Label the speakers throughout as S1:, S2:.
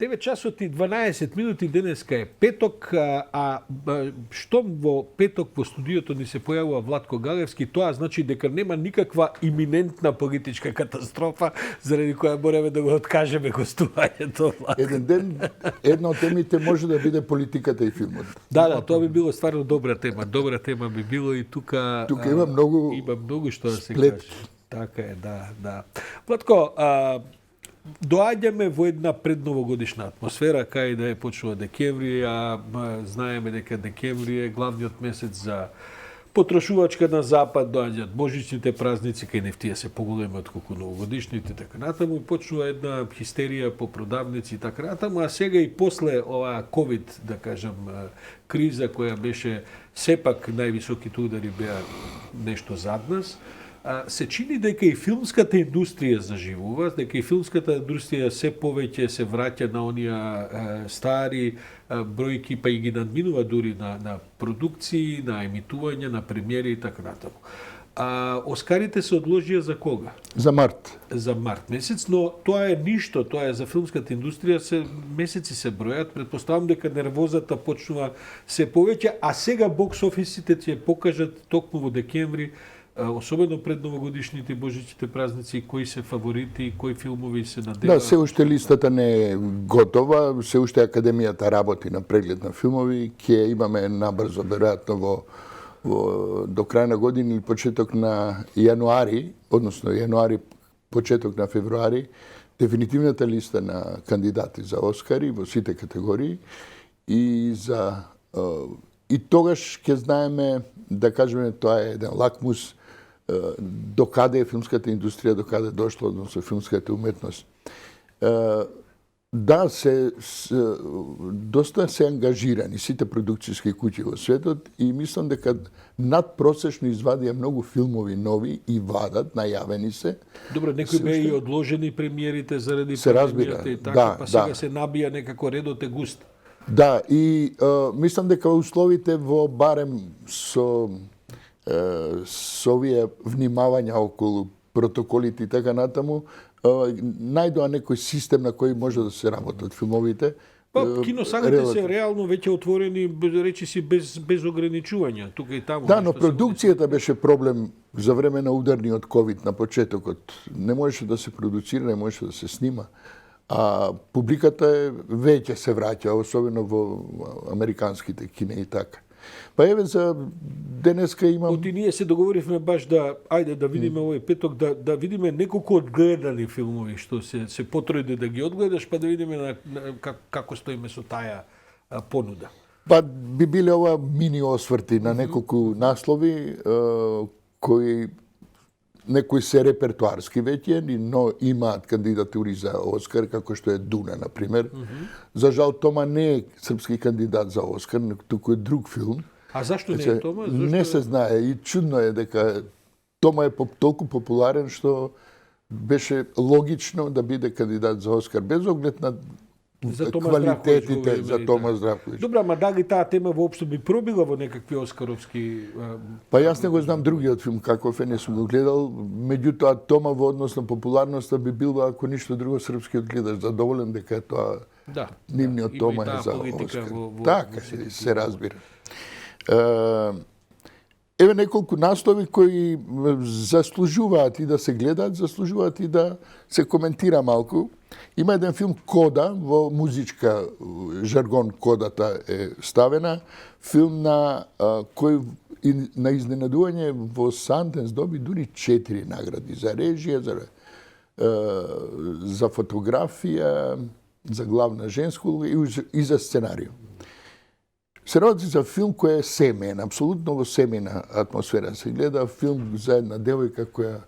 S1: 9 часот и 12 минути денеска е петок, штом во петок во студиото ни се појавува Владко Галевски, тоа значи дека нема никаква иминентна политичка катастрофа заради која мораме да го откажеме гостувањето.
S2: Еден ден, една од темите може да биде политиката и филмот.
S1: Да, тоа би било стварно добра тема. Добра тема би било и тука
S2: има многу
S1: што да се каже. Така е, да. Владко, доаѓаме во една предновогодишна атмосфера, кај да е почнува декември, знаеме дека декември е главниот месец за потрошувачка на запад, доаѓаат божичните празници, кај нефтија се поголеми отколку новогодишните, така натаму, почнува една хистерија по продавници и така натаму, а сега и после оваа ковид, да кажам, криза која беше сепак највисоките удари беа нешто зад нас, се чини дека и филмската индустрија заживува, дека и филмската индустрија се повеќе се враќа на оние стари бројки, па и ги надминува дури на продукции, на емитување, на премиери и така натаму. Оскарите се одложија за кога?
S2: За март.
S1: За март месец, но тоа е ништо, тоа е за филмската индустрија, месеци се бројат, предпоставам дека нервозата почнува се повеќе, а сега бокс офисите ќе покажат токму во декември, особено пред новогодишните и божичните празници, кои се фаворити, кои филмови се надеваат.
S2: Да, се уште листата не е готова, се уште Академијата работи на преглед на филмови, ќе имаме набрзо, веројатно до крај на година или почеток на јануари, односно јануари, почеток на февруари, дефинитивната листа на кандидати за Оскари во сите категории и тогаш ќе знаеме, да кажеме, тоа е еден лакмус докаде е филмската индустрија, докаде дошло, односно филмската уметност. Да, доста се ангажирани сите продукцијски куќи во светот и мислам дека надпросечно извадија многу филмови нови и вадат, најавени се.
S1: Добро, некои беа и одложени премиерите заради
S2: пандемијата
S1: и така, па сега се набија некако редот е густ.
S2: Да, и мислам дека условите во барем со овие внимавања околу протоколите и така натаму, најдоа некој систем на кој може да се работат филмовите.
S1: Киносалите се реално веќе отворени, речиси, без ограничувања, тука и таму.
S2: Да, но продукцијата беше проблем за време на ударниот ковид на почетокот. Не можеше да се продуцира, не можеше да се снима. А публиката веќе се враќа, особено во американските кине и така. Па еве за денеска имам...
S1: Оти ние се договоривме баш да видиме овој петок, да видиме неколку одгледани филмови, што се потруди да ги одгледаш, па да видиме како стоиме со таа понуда.
S2: Па би биле ова мини осврти на неколку наслови, кои некои се репертуарски веќе, но имаат кандидатури за Оскар, како што е Дуна, например. За жал, Тома не е српски кандидат за Оскар, туку е друг филм.
S1: А зашто не е Тома?
S2: Не се знае и чудно е дека Тома е толку популарен што беше логично да биде кандидат за Оскар, без оглед на квалитетите за Тома Здравковиќ.
S1: Добра, ма дали таа тема воопшто би пробила во некакви оскаровски...
S2: Па јас не го знам другиот филм каков е, не сум го гледал. Меѓутоа, Тома во однос на популарноста би бил, ако ништо друго, српскиот гледаш задоволен дека е тоа нивниот Тома е за Оскар. Така, се разбира. Еве неколку наслови кои заслужуваат и да се гледаат, заслужуваат и да се коментира малку. Има еден филм Кода, во музичка жаргон Кодата е ставена. Филм на кој на изненадување во Санденс доби дури 4 награди за режија, за фотографија, за главна женска улога и за сценарио. Се работи за филм кој е семеен, апсолутно во семејна атмосфера. Се гледа филм за една девојка која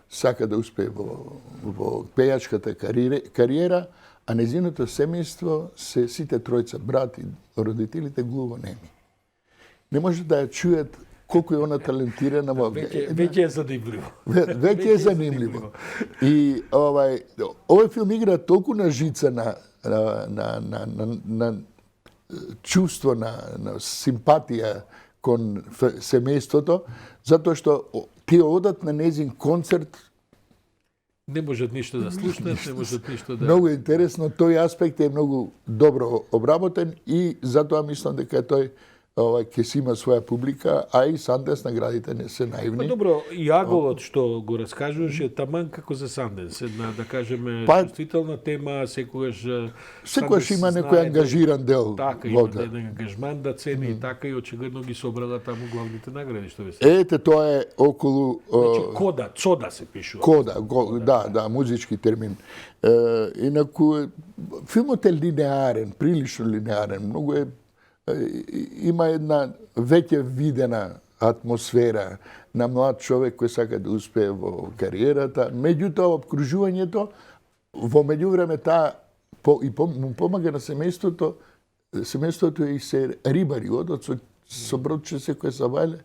S2: сака да успее во пејачката кариера, а незиното семејство се сите тројца брат и родителите глувонеми. Не може да ја чујат колку е она талентирана.
S1: Веќе е задимливо.
S2: Веќе е занимливо. И овој филм игра толку на жица на чувство на симпатија кон семејството, затоа што тие одат на незин концерт
S1: Не можат ништо да слушнат, не можат ништо да...
S2: Многу интересно, тој аспект е многу добро обработен и затоа мислам дека тој ќе си има своја публика, а и Санденс наградите не се
S1: Па
S2: наивни.
S1: добро, и аголот што го раскажуваш е таман како за Санденс, една да кажеме
S2: Па-
S1: чувствителна тема, секогаш
S2: Секогаш има
S1: Санденс
S2: некој
S1: знае
S2: ангажиран дел
S1: Така,
S2: во
S1: има
S2: тоа.
S1: еден ангажман да цени и така и очигледно ги собрала таму главните награди што ви се.
S2: Ете, тоа е околу
S1: Значи кода се пишува.
S2: кода, да, музички термин. Инаку, филмот е линеарен, прилично линеарен, многу е, има една веќе видена атмосфера на млад човек кој сака да успее во кариерата, меѓутоа обкружувањето во меѓувреме таа му помага на семејството е и се рибари, одат со бродче секој сабајле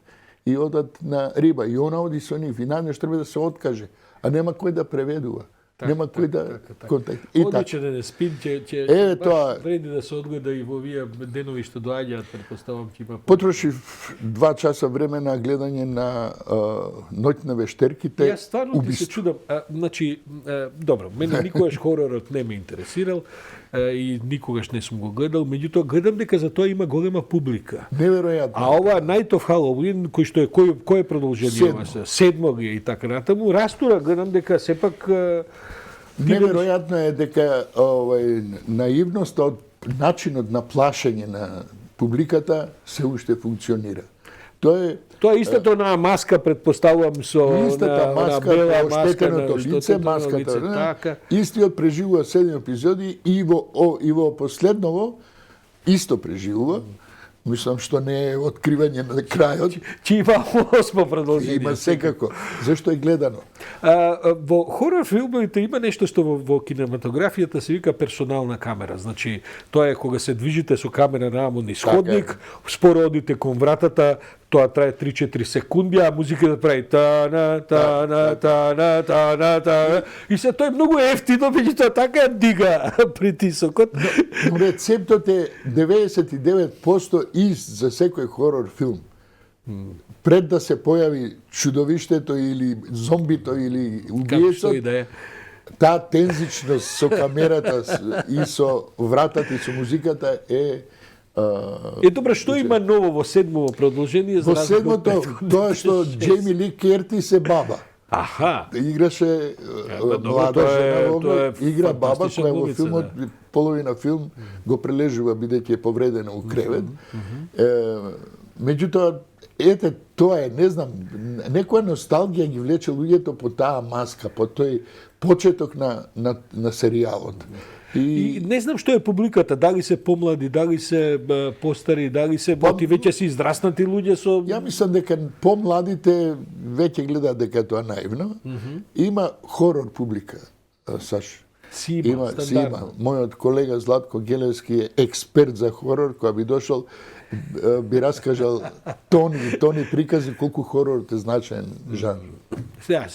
S2: и одат на риба. И она оди со нив и наднеш треба да се откаже, а нема кој да преведува. Нема кој да контакт. И така.
S1: Одличен е спин, ќе
S2: Е,
S1: баш
S2: тоа-
S1: вреди да се одгледа и во овие денови што доаѓаат, претпоставам ќе има.
S2: Потрошив 2 часа време на гледање на Ноќна вештерките.
S1: Јас стварно ти се чудам, значи, добро, мене никогаш хоророт не ме интересирал и никогаш не сум го гледал, меѓутоа гледам дека за тоа има голема публика.
S2: Неверојатно.
S1: А ова Night of Halloween, кој што е кој е продолжение
S2: Седмо.
S1: ова се? Седмо ги е и така натаму, растура, гледам дека сепак
S2: Неверојатно е дека наивноста од начинот на плашење на публиката се уште функционира.
S1: Тоа е истото на маска, предпоставувам, со
S2: Истата маска,
S1: бела
S2: оштетеното лице,
S1: оштетено
S2: маската,
S1: лице, така.
S2: Истиот преживува 7 епизоди и во последново исто преживува. Мислам што не е откривање на крајот,
S1: Че има 8 продолжение.
S2: има секако. Зашто е гледано?
S1: Во хорор филмовите има нешто што во кинематографијата се вика персонална камера. Значи, тоа е кога се движите со камера нааму низ ходник, споро одите кон вратата, тоа трае 3-4 секунди, а музиката прави та. И се тоа е многу ефтино, меѓутоа така ја дига притисокот.
S2: Но рецептот е 99% ист за секој хорор филм. Пред да се појави чудовиштето или зомбито или
S1: Како што
S2: убиецот,
S1: и да е.
S2: таа тензичност со камерата и со вратата и со музиката е
S1: Добро, што има ново во седмово продолжение? за
S2: во
S1: разлика од
S2: седмото
S1: претходните
S2: тоа што
S1: 6?
S2: Джейми Ли Кертис е баба.
S1: Аха.
S2: Играше
S1: добро,
S2: млада
S1: тоа е-
S2: жена во
S1: тоа е
S2: игра баба
S1: фантастична
S2: која во
S1: глумица,
S2: филмот половина филм го прележува бидејќи е повредена у кревет. Меѓутоа ете тоа е, не знам, некоја носталгија ги влече луѓето по таа маска, по тој почеток на серијалот.
S1: И не знам што е публиката, дали се помлади, дали се постари, дали се боти веќе се израснати луѓе со
S2: Ја мислам дека помладите веќе гледаат дека тоа наивно. Има хорор публика, Саш.
S1: си има,
S2: Си има. Мојот колега Златко Гелевски е експерт за хорор, кој би дошол би раскажал тони прикази колку хоророт е значаен жанр.
S1: Сега,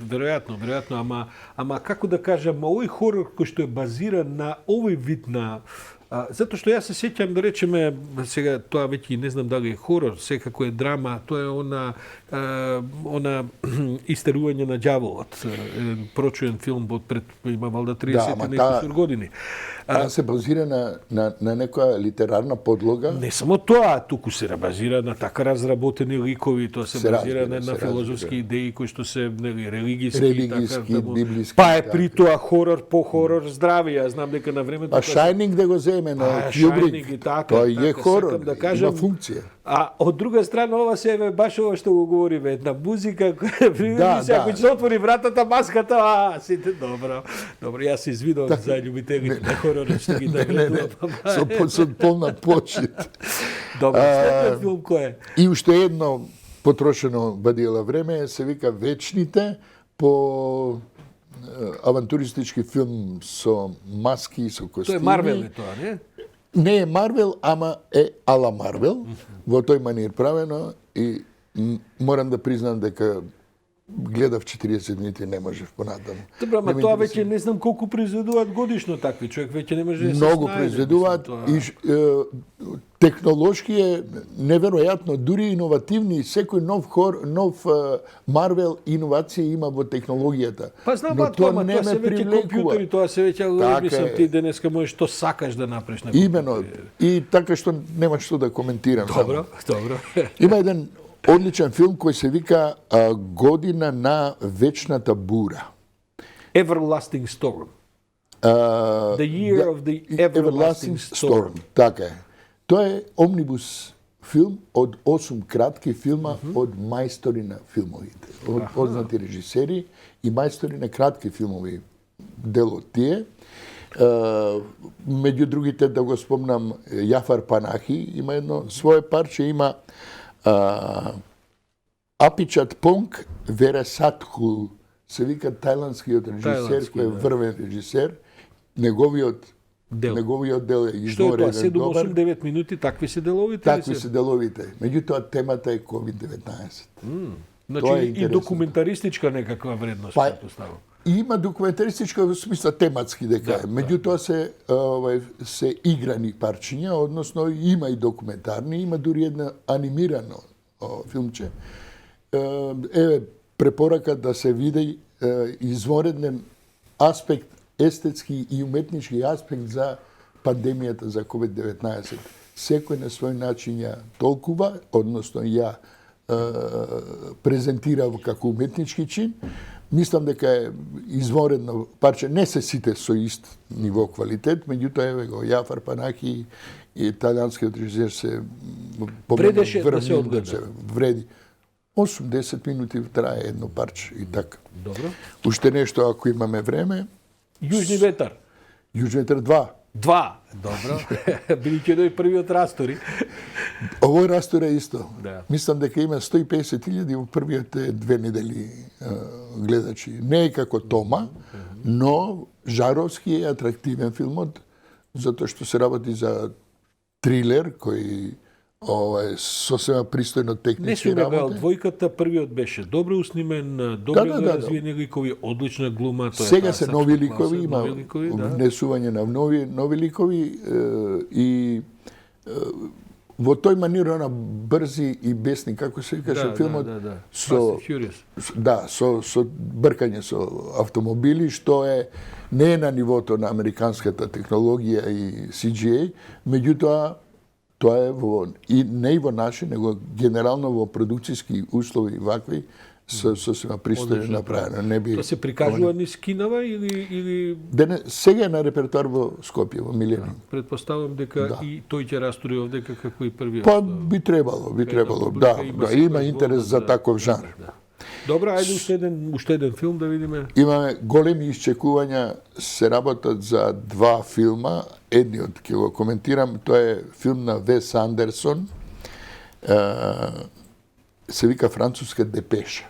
S1: веројатно, ама како да кажам, овој хорор кој што е базиран на овој вид на затоа што јас се сеќам, да речеме, сега тоа веќе не знам дали е хорор, секако е драма, тоа е она истерување на ѓаволот, еден прочуен филм од пред има валда 30
S2: ама
S1: и неколку години.
S2: Таа се базира на некоја литерарна подлога.
S1: Не само тоа, туку се базира на така разработени ликови, тоа се базира на филозофски идеи кои што се религиски и така.
S2: библиски.
S1: Па е при тоа хорор по хорор здрави. Јас знам дека на времето
S2: А Шајнинг да го земе на Кјубрик, тој е хорор,
S1: да кажам,
S2: има функција.
S1: А од друга страна ова се е баш ова што го говориме, една музика која
S2: Да,
S1: ако се отвори вратата, маската, сите добро. Добро, јас се извинувам за љубителите на хоророт што ги навредувам.
S2: Со полна почит.
S1: Добро, следниот филм кој е?
S2: И уште едно потрошено бадиела време се вика Вечните, по авантуристички филм со маски и со костими.
S1: Тоа е Марвел е тоа, не?
S2: Не е Марвел, ама е ала Марвел, во тој манир правено и морам да признам дека гледав 40 минути, не можев понатаму.
S1: Добро, ама
S2: Не ме
S1: тоа
S2: интересира.
S1: веќе не знам колку произведуваат годишно такви. Човек веќе не може да се
S2: Многу
S1: снајде,
S2: произведуваат
S1: мислам,
S2: и технолошки е неверојатно, дури иновативни, секој нов Марвел иновација има во технологијата.
S1: Па знам,
S2: Но
S1: ба, тоа
S2: не
S1: се
S2: ме
S1: веќе
S2: привлекува.
S1: компјутери, тоа се веќе,
S2: Така
S1: мислам,
S2: е.
S1: ти денеска можеш што сакаш да направиш на компјутер.
S2: Имено, и така што нема што да коментирам.
S1: Добро, добро.
S2: Има еден одличен филм кој се вика Година на вечната бура.
S1: Everlasting Storm. The Year of the Everlasting Storm.
S2: Така е. Тоа е омнибус филм од 8 кратки филма од мајстори на филмовите. Од познати режисери и мајстори на кратки филмови дел од тие. Меѓу другите да го спомнам Јафар Панахи, има едно свое парче, има Апичат Понг Вересатхул, се вика тајландскиот режисер, кој е врвен режисер. Неговиот
S1: Дел.
S2: дел е
S1: Што е тоа?
S2: извореден
S1: 7,
S2: добар.
S1: 8, 9 минути, такви се деловите?
S2: Такви се деловите. Меѓутоа темата е COVID-19.
S1: Значи
S2: Тоа е
S1: и
S2: интересно.
S1: документаристичка некаква вредност,
S2: Па,
S1: претпоставам.
S2: И има документаристичка во смисла тематски дека е. Меѓутоа се играни парчиња, односно има и документарни, има дури една анимирано филмче. Еве препорака да се види извореден аспект, естетски и уметнички аспект за пандемијата за COVID-19. Секој на свој начин ја толкува, односно ја презентира како уметнички чин. Мислам дека е изворедно парче, не се сите со ист ниво квалитет, меѓутоа еве го Јафар Панахи и италијанскиот режисер се
S1: Вредеше да се одгледа.
S2: Вреди. 80 минути трае едно парче и така.
S1: Добро.
S2: Уште нешто ако имаме време.
S1: Јужни ветар.
S2: Јужен ветар 2.
S1: 2. Добро. Бидејќи дој првиот растори.
S2: Овој растор е исто.
S1: Да.
S2: Мислам дека има 150.000 во првите 2 недели гледачи. Не е како Тома, но жаровски е атрактивен филмот, затоа што се работи за трилер кој е сосема пристојно
S1: Не
S2: технички
S1: сум гледал
S2: работи.
S1: двојката, првиот беше добро уснимен, добро
S2: да.
S1: развиени ликови, одлична глума, тоа е
S2: Сега
S1: таа
S2: се
S1: српска
S2: нови
S1: класа,
S2: ликови, има
S1: нови ликови, да.
S2: внесување на нови ликови и во тој манир она брзи и бесни, како се викаше филмот,
S1: да.
S2: со
S1: Fast and Furious.
S2: да, со бркање со автомобили, што не е на нивото на американската технологија и CGI, меѓутоа тоа е и не и во наши, него генерално во продукцијски услови вакви сосема пристојно направено. Не би
S1: Тоа се прикажува низ кинава или
S2: сега е на репертоар во Скопје, во Милениум.
S1: предпоставам дека и тој ќе растори овдека како и првиот.
S2: Па би требало, да, има интерес за таков жанр.
S1: Да. Добро, ајде уште еден филм да видиме.
S2: Имаме големи исчекувања, се работат за 2 филма. Едниот ќе го коментирам, тоа е филм на Вес Андерсон, се вика Француска депеша.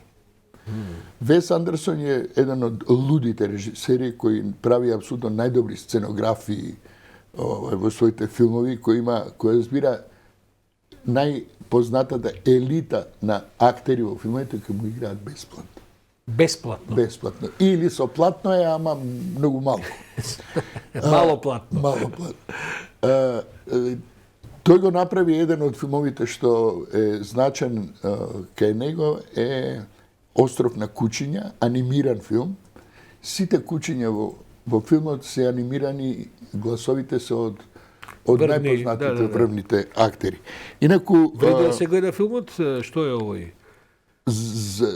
S2: Вес Андерсон е еден од лудите режисери кои прави апсолутно најдобри сценографии во своите филмови, кој збира најпознатата елита на актери во филмовите кои му играат бесплатно.
S1: Бесплатно.
S2: Бесплатно. Или со платно е, ама многу малку.
S1: Мало платно.
S2: Мало платно. Тој го направи еден од филмовите што е значен кај него е Остров на кучиња, анимиран филм. Сите кучиња во филмот се анимирани, гласовите се од најпознатите врвните актери. Инаку
S1: Вреди да се гледа филмот, што е овој?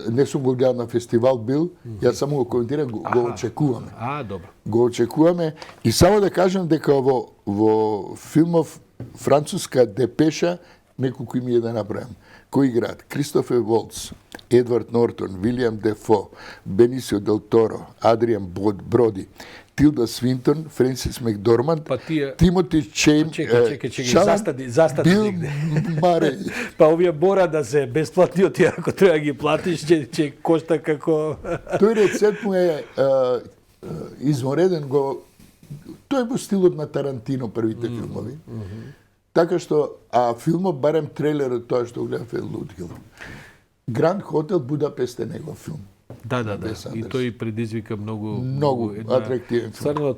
S2: Не сум го гледал на фестивал бил, јас само го коментирам, го очекуваме.
S1: Добро.
S2: Го очекуваме и само да кажам дека во филмов Француска депеша неколку име да направам. Кои играат? Кристофер Волц, Едвард Нортон, Вилијам Дефо, Бенисио Дел Торо, Адриан Броди, Тилда Свинтон, Френсис Макдорманд, Тимоти Чейм,
S1: Чекај, застани
S2: Бил
S1: негде.
S2: Маре.
S1: Па овие мора да се бесплатни, од тие ако треба ги платиш, ќе кошта како...
S2: Тој рецепт му е измореден, тој е во стилот на Тарантино првите филмови. Така што, филмот, барем трейлерот, тоа што гледав е лудил. Гранд Хотел Будапест е негов филм.
S1: Да.
S2: Вес
S1: И
S2: Андерсон.
S1: тој предизвика
S2: Многу атрактивен филм.
S1: Стварно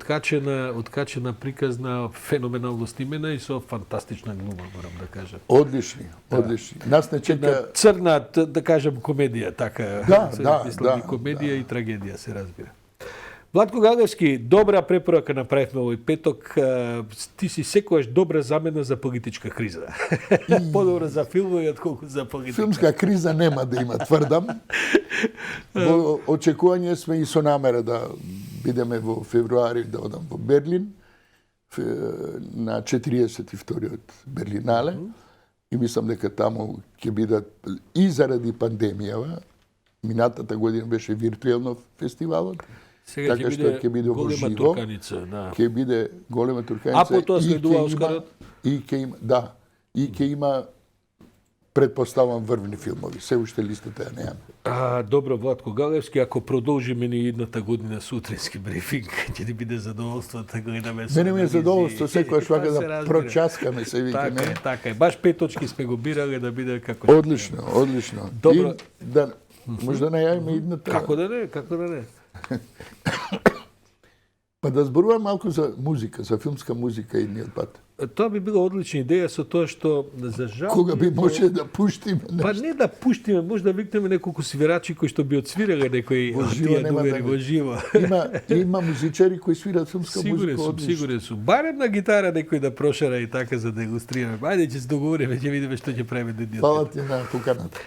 S1: откачена, приказна, феноменално снимена и со фантастична глума, морам да кажам.
S2: Одлични. Нас не
S1: На
S2: чека...
S1: црна, да кажем, комедија, така.
S2: Да,
S1: мислам, и комедија и трагедија, се разбира. Владко Галевски, добра препорака направивме овој петок. Ти си секогаш добра замена за политичка криза. Подобро за филмови отколку за политика.
S2: Филмска криза нема да има, тврдам. Во очекување сме и со намера да бидеме во февруари да одам во Берлин на 42-иот Берлинале и мислам дека таму ќе бидат и заради пандемијава, минатата година беше виртуелно фестивалот,
S1: Сега
S2: така што ќе биде во
S1: голема
S2: живо,
S1: турканица, да.
S2: ќе биде голема турканица.
S1: А потоа
S2: и
S1: следува
S2: ќе
S1: Оскарот?
S2: И ќе има, да, и ќе има предпоставам врвни филмови. Се уште листата ја немаме.
S1: Добро, Владко Галевски, ако продолжиме ни едната година сутрински брифинг, ќе ни биде задоволство да гледаме со
S2: Мене ми е
S1: анализи.
S2: задоволство секојаш
S1: Тоа
S2: вака
S1: се
S2: да
S1: разбира.
S2: прочаскаме се викаме.
S1: Така е. Баш 5 точки сме го бирале да биде како...
S2: Одлично.
S1: Добро.
S2: И да може да најавиме идната.
S1: Како да не?
S2: Па да зборувам малку за музика, за филмска музика идниот пат.
S1: Тоа би била одлична идеја со тоа што за жал...
S2: Кога би може да пуштиме
S1: Па
S2: нешто.
S1: не да пуштиме, може да викнеме неколку свирачи кои што би отсвирале некои
S2: Во живо
S1: тие
S2: нема
S1: номери
S2: да
S1: во
S2: ги-
S1: живо.
S2: Има музичари кои свират филмска музика одлично.
S1: Сигурен сум. Барем на гитара некој да прошара и така за да илустрираме. Ајде ќе се договориме, ќе видиме што ќе правиме до днес.
S2: Фала ти на поканата.